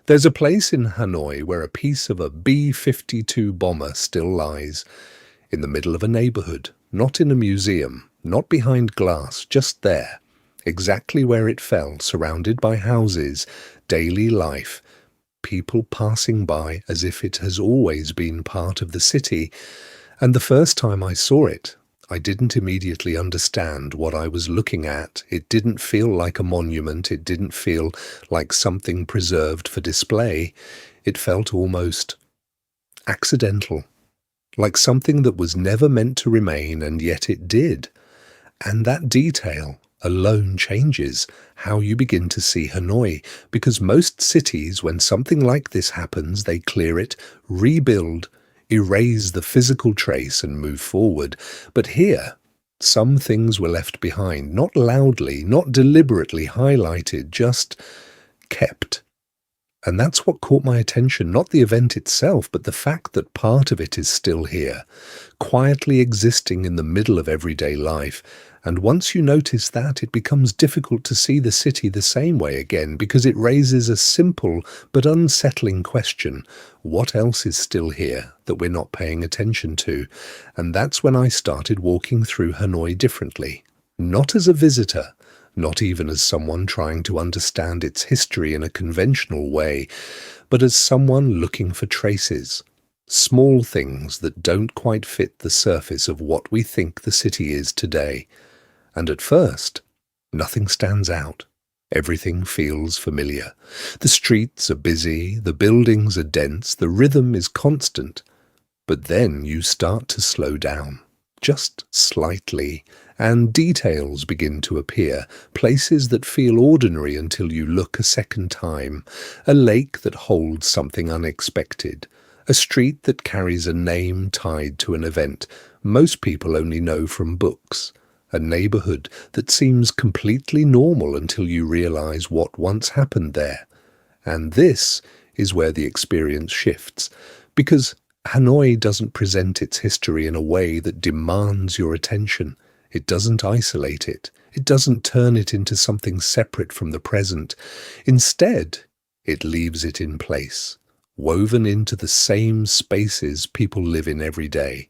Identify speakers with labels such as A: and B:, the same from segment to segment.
A: There's a place in Hanoi where a piece of a B-52 bomber still lies, in the middle of a neighborhood, not in a museum, not behind glass, just there, exactly where it fell, surrounded by houses, daily life, people passing by as if it has always been part of the city. And the first time I saw it, I didn't immediately understand what I was looking at. It didn't feel like a monument. It didn't feel like something preserved for display. It felt almost accidental, like something that was never meant to remain, and yet it did. And that detail alone changes how you begin to see Hanoi, because most cities, when something like this happens, they clear it, rebuild, erase the physical trace and move forward. But here, some things were left behind, not loudly, not deliberately highlighted, just kept. And that's what caught my attention, not the event itself, but the fact that part of it is still here, quietly existing in the middle of everyday life. And once you notice that, it becomes difficult to see the city the same way again, because it raises a simple but unsettling question. What else is still here that we're not paying attention to? And that's when I started walking through Hanoi differently, not as a visitor, not even as someone trying to understand its history in a conventional way, but as someone looking for traces, small things that don't quite fit the surface of what we think the city is today. And at first, nothing stands out. Everything feels familiar. The streets are busy, the buildings are dense, the rhythm is constant. But then you start to slow down, just slightly, and details begin to appear, places that feel ordinary until you look a second time, a lake that holds something unexpected, a street that carries a name tied to an event most people only know from books, a neighborhood that seems completely normal until you realize what once happened there. And this is where the experience shifts, because Hanoi doesn't present its history in a way that demands your attention. It doesn't isolate it. It doesn't turn it into something separate from the present. Instead, it leaves it in place, woven into the same spaces people live in every day.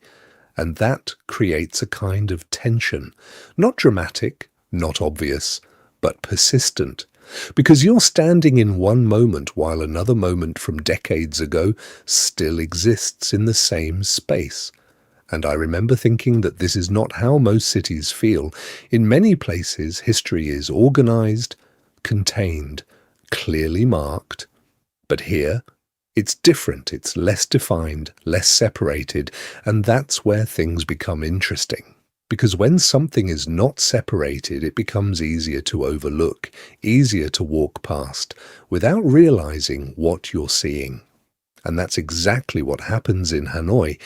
A: And that creates a kind of tension, not dramatic, not obvious, but persistent. Because you're standing in one moment while another moment from decades ago still exists in the same space. And I remember thinking that this is not how most cities feel. In many places, history is organized, contained, clearly marked. But here, it's different, it's less defined, less separated, and that's where things become interesting. Because when something is not separated, it becomes easier to overlook, easier to walk past, without realizing what you're seeing. And that's exactly what happens in Hanoi.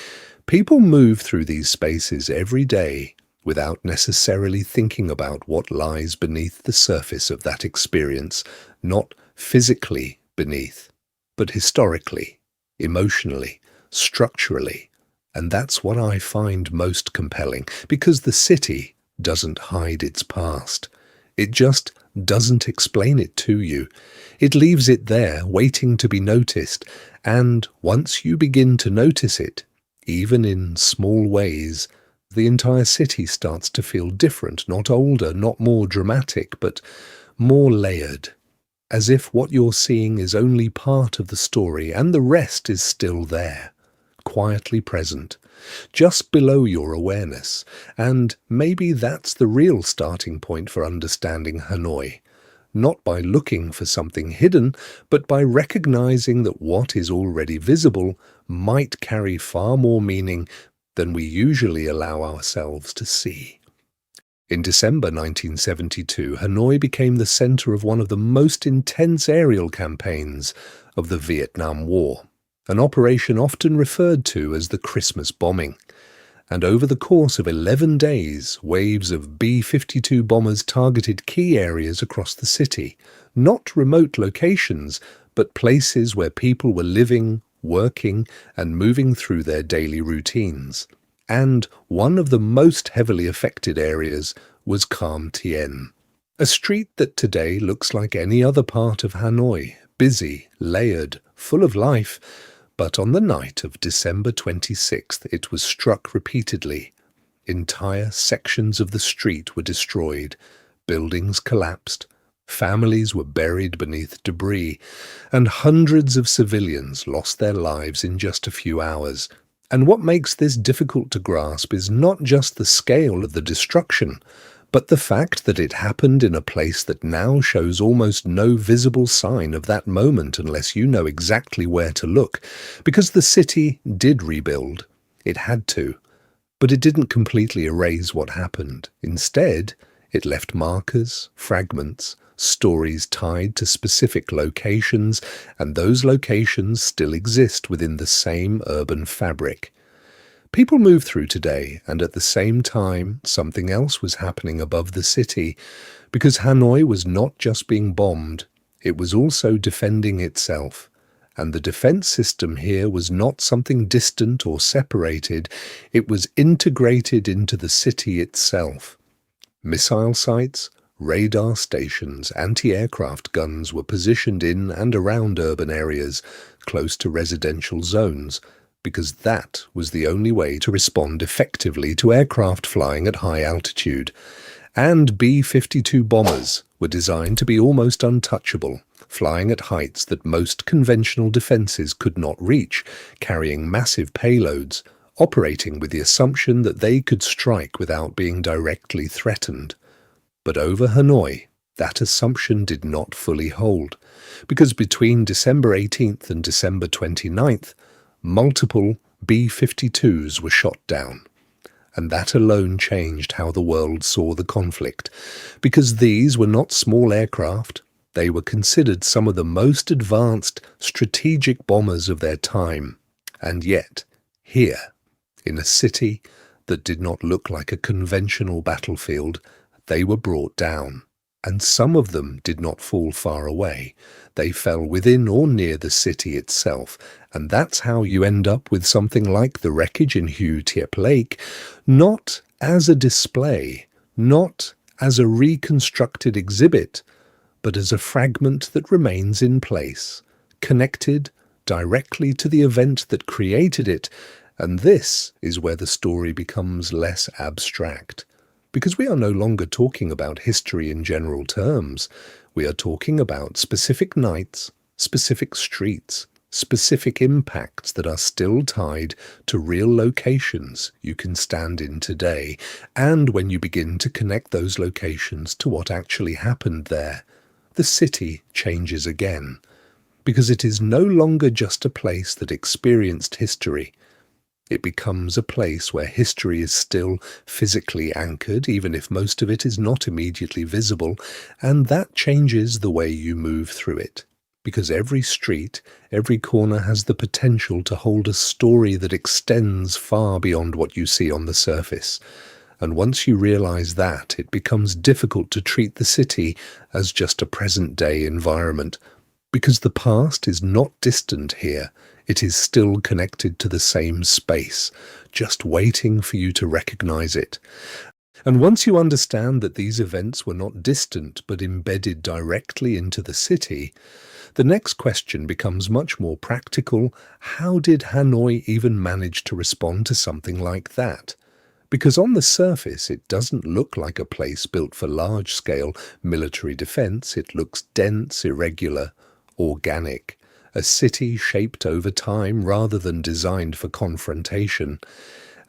A: People move through these spaces every day without necessarily thinking about what lies beneath the surface of that experience, not physically beneath, but historically, emotionally, structurally. And that's what I find most compelling, because the city doesn't hide its past. It just doesn't explain it to you. It leaves it there, waiting to be noticed, and once you begin to notice it, even in small ways, the entire city starts to feel different, not older, not more dramatic, but more layered. As if what you're seeing is only part of the story and the rest is still there, quietly present, just below your awareness. And maybe that's the real starting point for understanding Hanoi, not by looking for something hidden, but by recognizing that what is already visible might carry far more meaning than we usually allow ourselves to see. In December 1972, Hanoi became the center of one of the most intense aerial campaigns of the Vietnam War, an operation often referred to as the Christmas bombing. And over the course of 11 days, waves of B-52 bombers targeted key areas across the city, not remote locations, but places where people were living, working, and moving through their daily routines. And one of the most heavily affected areas was Khâm Thiên, a street that today looks like any other part of Hanoi, busy, layered, full of life, but on the night of December 26th it was struck repeatedly. Entire sections of the street were destroyed, buildings collapsed, families were buried beneath debris, and hundreds of civilians lost their lives in just a few hours. And what makes this difficult to grasp is not just the scale of the destruction, but the fact that it happened in a place that now shows almost no visible sign of that moment unless you know exactly where to look, because the city did rebuild. It had to. But it didn't completely erase what happened. Instead, it left markers, fragments, stories tied to specific locations, and those locations still exist within the same urban fabric. People move through today, and at the same time, something else was happening above the city, because Hanoi was not just being bombed, it was also defending itself. And the defense system here was not something distant or separated, it was integrated into the city itself. Missile sites, radar stations, anti-aircraft guns were positioned in and around urban areas, close to residential zones, because that was the only way to respond effectively to aircraft flying at high altitude. And B-52 bombers were designed to be almost untouchable, flying at heights that most conventional defenses could not reach, carrying massive payloads, operating with the assumption that they could strike without being directly threatened. But over Hanoi, that assumption did not fully hold, because between December 18th and December 29th, multiple B-52s were shot down. And that alone changed how the world saw the conflict, because these were not small aircraft. They were considered some of the most advanced strategic bombers of their time. And yet, here, in a city that did not look like a conventional battlefield, they were brought down. And some of them did not fall far away. They fell within or near the city itself, and that's how you end up with something like the wreckage in Huu Tiep Lake, not as a display, not as a reconstructed exhibit, but as a fragment that remains in place, connected directly to the event that created it, and this is where the story becomes less abstract. Because we are no longer talking about history in general terms. We are talking about specific nights, specific streets, specific impacts that are still tied to real locations you can stand in today. And when you begin to connect those locations to what actually happened there, the city changes again. Because it is no longer just a place that experienced history. It becomes a place where history is still physically anchored, even if most of it is not immediately visible, and that changes the way you move through it. Because every street, every corner has the potential to hold a story that extends far beyond what you see on the surface. And once you realize that, it becomes difficult to treat the city as just a present-day environment. Because the past is not distant here. It is still connected to the same space, just waiting for you to recognize it. And once you understand that these events were not distant but embedded directly into the city, the next question becomes much more practical. How did Hanoi even manage to respond to something like that? Because on the surface it doesn't look like a place built for large-scale military defense. It looks dense, irregular, organic. A city shaped over time rather than designed for confrontation.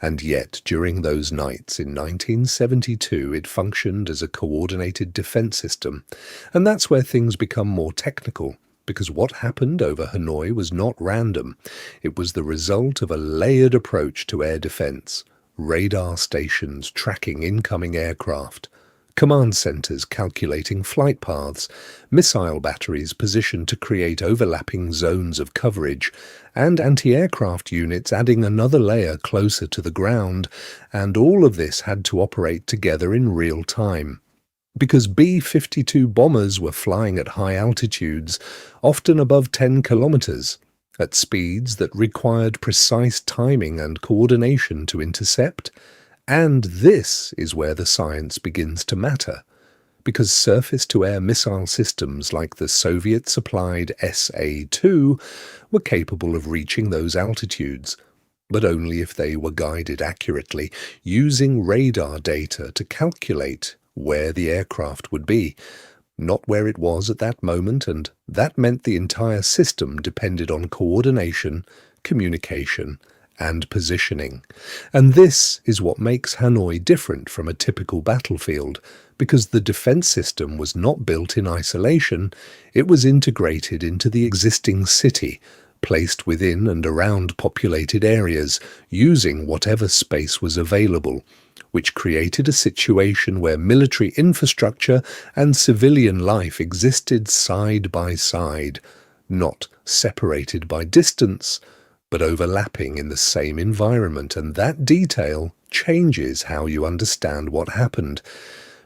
A: And yet, during those nights in 1972, it functioned as a coordinated defense system. And that's where things become more technical, because what happened over Hanoi was not random. It was the result of a layered approach to air defense. Radar stations tracking incoming aircraft, command centers calculating flight paths, missile batteries positioned to create overlapping zones of coverage, and anti-aircraft units adding another layer closer to the ground, and all of this had to operate together in real time. Because B-52 bombers were flying at high altitudes, often above 10 kilometers, at speeds that required precise timing and coordination to intercept. And this is where the science begins to matter, because surface-to-air missile systems like the Soviet-supplied SA-2 were capable of reaching those altitudes, but only if they were guided accurately, using radar data to calculate where the aircraft would be, not where it was at that moment, and that meant the entire system depended on coordination, communication, and positioning. And this is what makes Hanoi different from a typical battlefield, because the defense system was not built in isolation, it was integrated into the existing city, placed within and around populated areas, using whatever space was available, which created a situation where military infrastructure and civilian life existed side by side, not separated by distance, but overlapping in the same environment, and that detail changes how you understand what happened,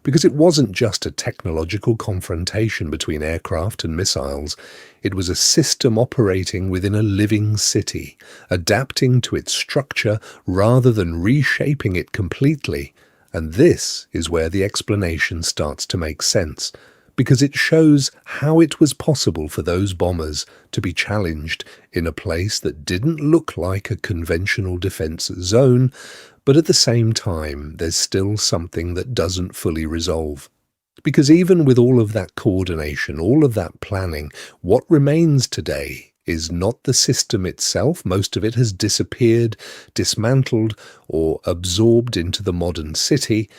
A: because it wasn't just a technological confrontation between aircraft and missiles, it was a system operating within a living city, adapting to its structure rather than reshaping it completely, and this is where the explanation starts to make sense, because it shows how it was possible for those bombers to be challenged in a place that didn't look like a conventional defense zone, but at the same time there's still something that doesn't fully resolve. Because even with all of that coordination, all of that planning, what remains today is not the system itself. Most of it has disappeared, dismantled, or absorbed into the modern city,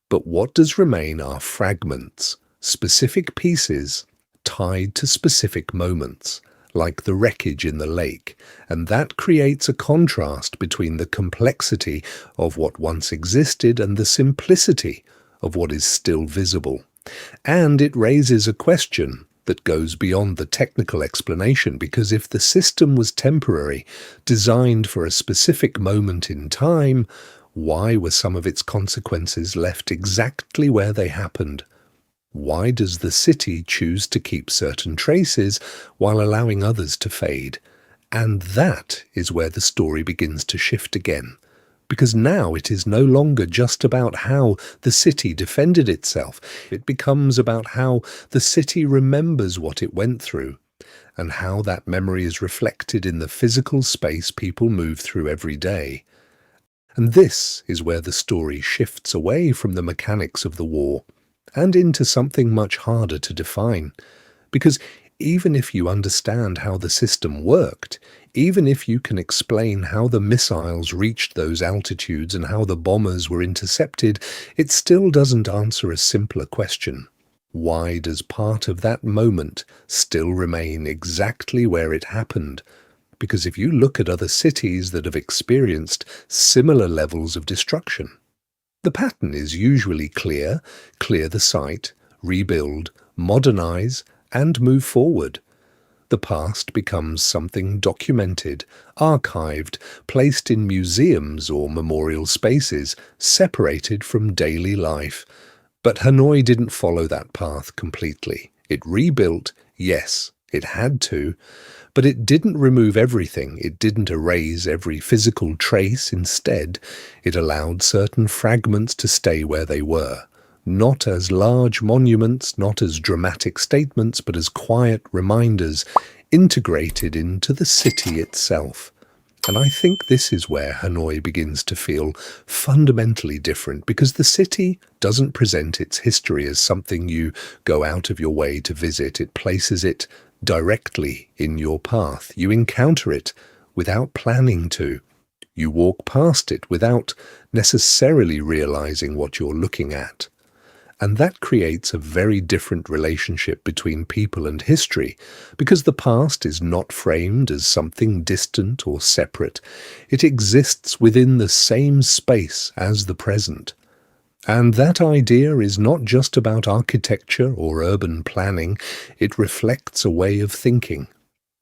A: but what does remain are fragments, specific pieces tied to specific moments, like the wreckage in the lake, and that creates a contrast between the complexity of what once existed and the simplicity of what is still visible. And it raises a question that goes beyond the technical explanation, because if the system was temporary, designed for a specific moment in time, why were some of its consequences left exactly where they happened? Why does the city choose to keep certain traces while allowing others to fade? And that is where the story begins to shift again. Because now it is no longer just about how the city defended itself. It becomes about how the city remembers what it went through, and how that memory is reflected in the physical space people move through every day. And this is where the story shifts away from the mechanics of the war and into something much harder to define. Because even if you understand how the system worked, even if you can explain how the missiles reached those altitudes and how the bombers were intercepted, it still doesn't answer a simpler question. Why does part of that moment still remain exactly where it happened? Because if you look at other cities that have experienced similar levels of destruction, the pattern is usually clear the site, rebuild, modernize, and move forward. The past becomes something documented, archived, placed in museums or memorial spaces, separated from daily life. But Hanoi didn't follow that path completely. It rebuilt, yes, it had to, but it didn't remove everything. It didn't erase every physical trace. Instead, it allowed certain fragments to stay where they were. Not as large monuments, not as dramatic statements, but as quiet reminders integrated into the city itself. And I think this is where Hanoi begins to feel fundamentally different, because the city doesn't present its history as something you go out of your way to visit. It places it directly in your path. You encounter it without planning to. You walk past it without necessarily realizing what you're looking at. And that creates a very different relationship between people and history, because the past is not framed as something distant or separate. It exists within the same space as the present. And that idea is not just about architecture or urban planning. It reflects a way of thinking,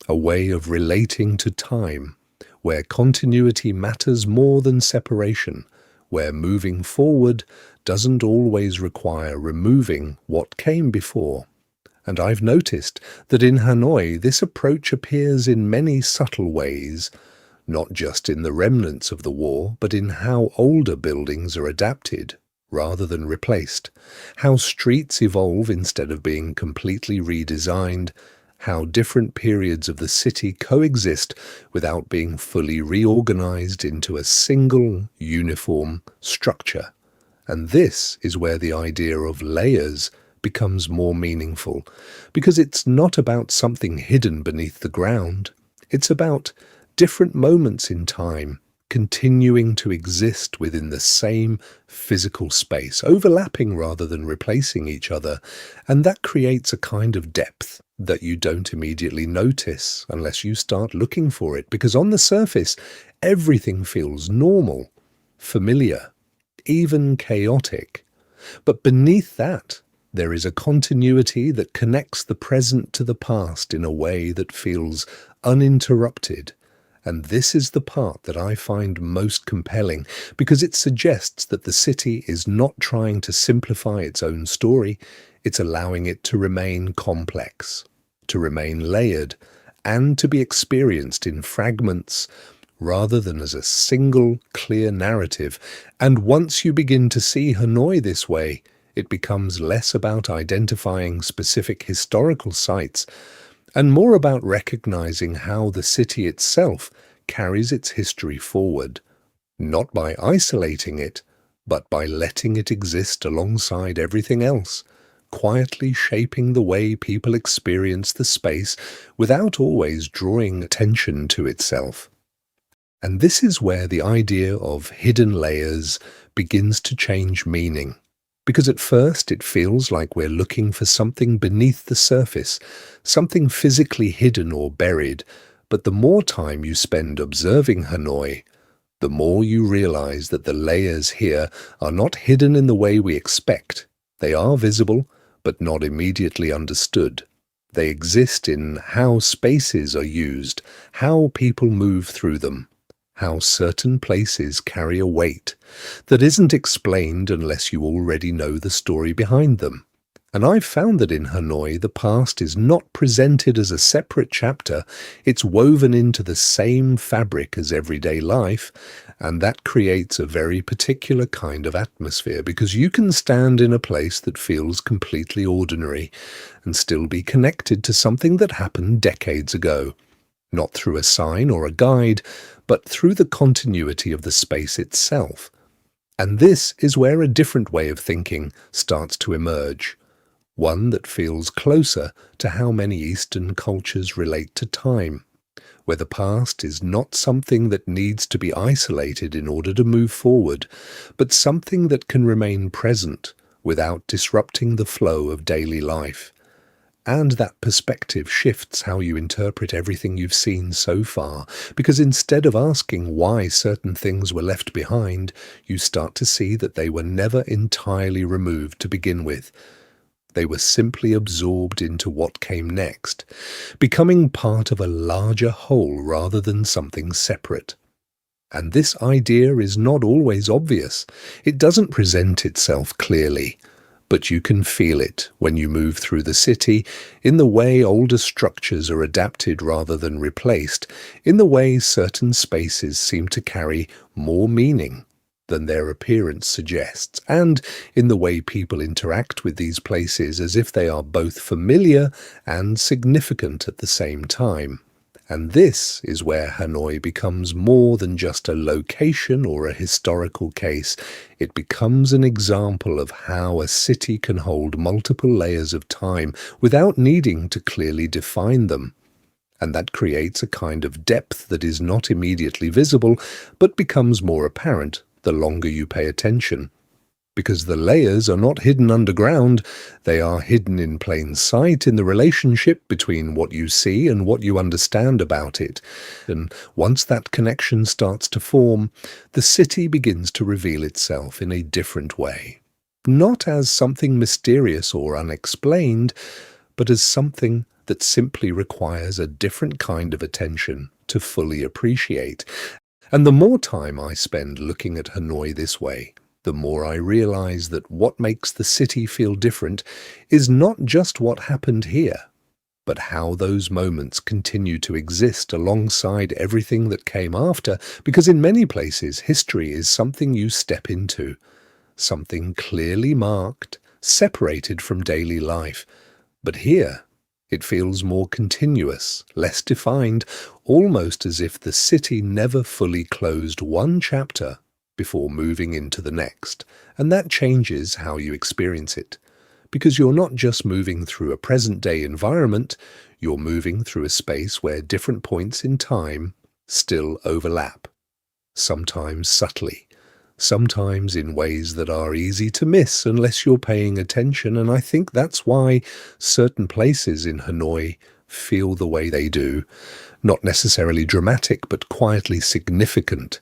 A: a way of relating to time, where continuity matters more than separation, where moving forward doesn't always require removing what came before. And I've noticed that in Hanoi this approach appears in many subtle ways, not just in the remnants of the war, but in how older buildings are adapted, rather than replaced, how streets evolve instead of being completely redesigned, how different periods of the city coexist without being fully reorganized into a single, uniform structure. And this is where the idea of layers becomes more meaningful, because it's not about something hidden beneath the ground. It's about different moments in time continuing to exist within the same physical space, overlapping rather than replacing each other, and that creates a kind of depth that you don't immediately notice unless you start looking for it, because on the surface, everything feels normal, familiar, even chaotic. But beneath that, there is a continuity that connects the present to the past in a way that feels uninterrupted. And this is the part that I find most compelling, because it suggests that the city is not trying to simplify its own story, it's allowing it to remain complex, to remain layered, and to be experienced in fragments rather than as a single, clear narrative. And once you begin to see Hanoi this way, it becomes less about identifying specific historical sites and more about recognizing how the city itself carries its history forward, not by isolating it, but by letting it exist alongside everything else, quietly shaping the way people experience the space without always drawing attention to itself. And this is where the idea of hidden layers begins to change meaning. Because at first it feels like we're looking for something beneath the surface, something physically hidden or buried, but the more time you spend observing Hanoi, the more you realize that the layers here are not hidden in the way we expect. They are visible, but not immediately understood. They exist in how spaces are used, how people move through them, how certain places carry a weight that isn't explained unless you already know the story behind them. And I've found that in Hanoi, the past is not presented as a separate chapter, it's woven into the same fabric as everyday life, and that creates a very particular kind of atmosphere, because you can stand in a place that feels completely ordinary and still be connected to something that happened decades ago. Not through a sign or a guide, but through the continuity of the space itself. And this is where a different way of thinking starts to emerge, one that feels closer to how many Eastern cultures relate to time, where the past is not something that needs to be isolated in order to move forward, but something that can remain present without disrupting the flow of daily life. And that perspective shifts how you interpret everything you've seen so far, because instead of asking why certain things were left behind, you start to see that they were never entirely removed to begin with. They were simply absorbed into what came next, becoming part of a larger whole rather than something separate. And this idea is not always obvious. It doesn't present itself clearly, but you can feel it when you move through the city, in the way older structures are adapted rather than replaced, in the way certain spaces seem to carry more meaning than their appearance suggests, and in the way people interact with these places as if they are both familiar and significant at the same time. And this is where Hanoi becomes more than just a location or a historical case. It becomes an example of how a city can hold multiple layers of time without needing to clearly define them. And that creates a kind of depth that is not immediately visible, but becomes more apparent the longer you pay attention. Because the layers are not hidden underground, they are hidden in plain sight in the relationship between what you see and what you understand about it. And once that connection starts to form, the city begins to reveal itself in a different way. Not as something mysterious or unexplained, but as something that simply requires a different kind of attention to fully appreciate. And the more time I spend looking at Hanoi this way, the more I realize that what makes the city feel different is not just what happened here, but how those moments continue to exist alongside everything that came after, because in many places history is something you step into, something clearly marked, separated from daily life. But here, it feels more continuous, less defined, almost as if the city never fully closed one chapter before moving into the next, and that changes how you experience it. Because you're not just moving through a present-day environment, you're moving through a space where different points in time still overlap, sometimes subtly, sometimes in ways that are easy to miss unless you're paying attention, and I think that's why certain places in Hanoi feel the way they do, not necessarily dramatic, but quietly significant,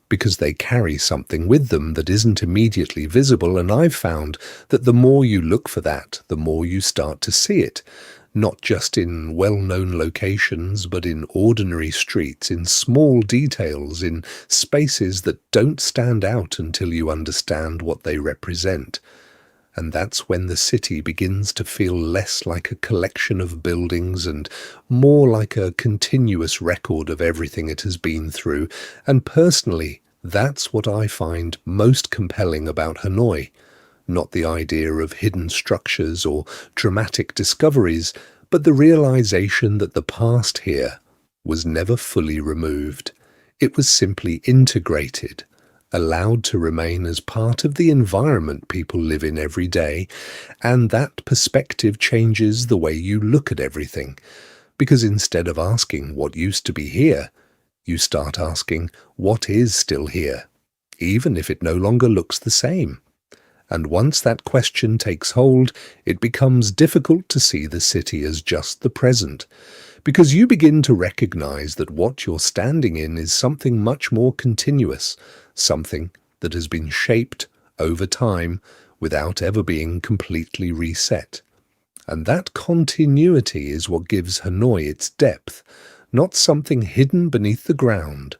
A: because they carry something with them that isn't immediately visible, and I've found that the more you look for that, the more you start to see it, not just in well-known locations, but in ordinary streets, in small details, in spaces that don't stand out until you understand what they represent. And that's when the city begins to feel less like a collection of buildings and more like a continuous record of everything it has been through. And personally, that's what I find most compelling about Hanoi. Not the idea of hidden structures or dramatic discoveries, but the realization that the past here was never fully removed. It was simply integrated, allowed to remain as part of the environment people live in every day, and that perspective changes the way you look at everything, because instead of asking what used to be here, you start asking what is still here, even if it no longer looks the same. And once that question takes hold, it becomes difficult to see the city as just the present, because you begin to recognize that what you're standing in is something much more continuous, something that has been shaped over time without ever being completely reset. And that continuity is what gives Hanoi its depth, not something hidden beneath the ground,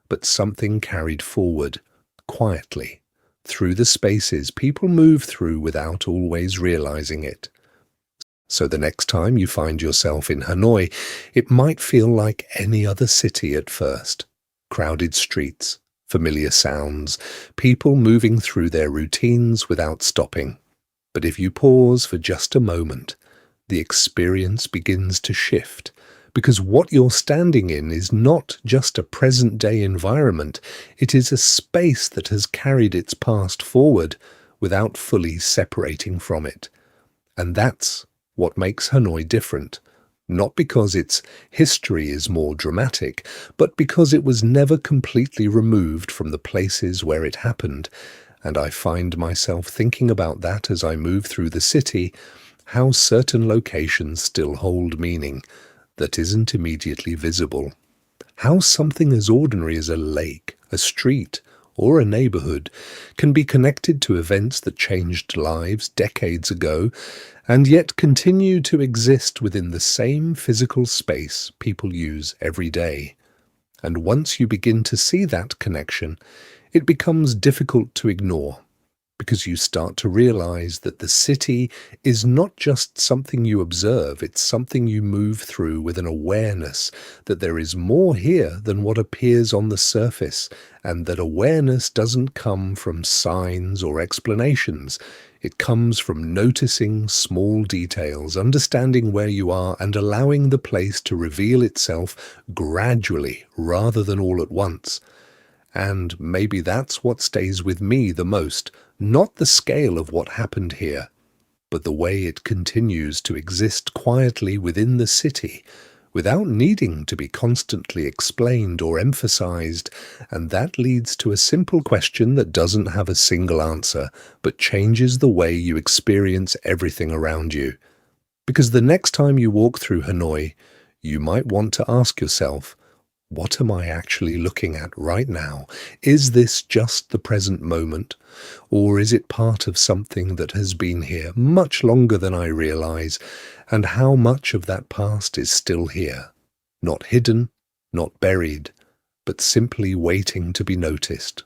A: but something carried forward, quietly, through the spaces people move through without always realizing it. So the next time you find yourself in Hanoi, it might feel like any other city at first. Crowded streets, familiar sounds, people moving through their routines without stopping. But if you pause for just a moment, the experience begins to shift, because what you're standing in is not just a present-day environment, it is a space that has carried its past forward without fully separating from it. And that's what makes Hanoi different, not because its history is more dramatic, but because it was never completely removed from the places where it happened. And I find myself thinking about that as I move through the city, how certain locations still hold meaning that isn't immediately visible. How something as ordinary as a lake, a street, or a neighborhood can be connected to events that changed lives decades ago and yet continue to exist within the same physical space people use every day. And once you begin to see that connection, it becomes difficult to ignore, because you start to realize that the city is not just something you observe, it's something you move through with an awareness that there is more here than what appears on the surface, and that awareness doesn't come from signs or explanations. It comes from noticing small details, understanding where you are, and allowing the place to reveal itself gradually rather than all at once. And maybe that's what stays with me the most, not the scale of what happened here, but the way it continues to exist quietly within the city, without needing to be constantly explained or emphasized. And that leads to a simple question that doesn't have a single answer, but changes the way you experience everything around you. Because the next time you walk through Hanoi, you might want to ask yourself, what am I actually looking at right now? Is this just the present moment? Or is it part of something that has been here much longer than I realize? And how much of that past is still here? Not hidden, not buried, but simply waiting to be noticed.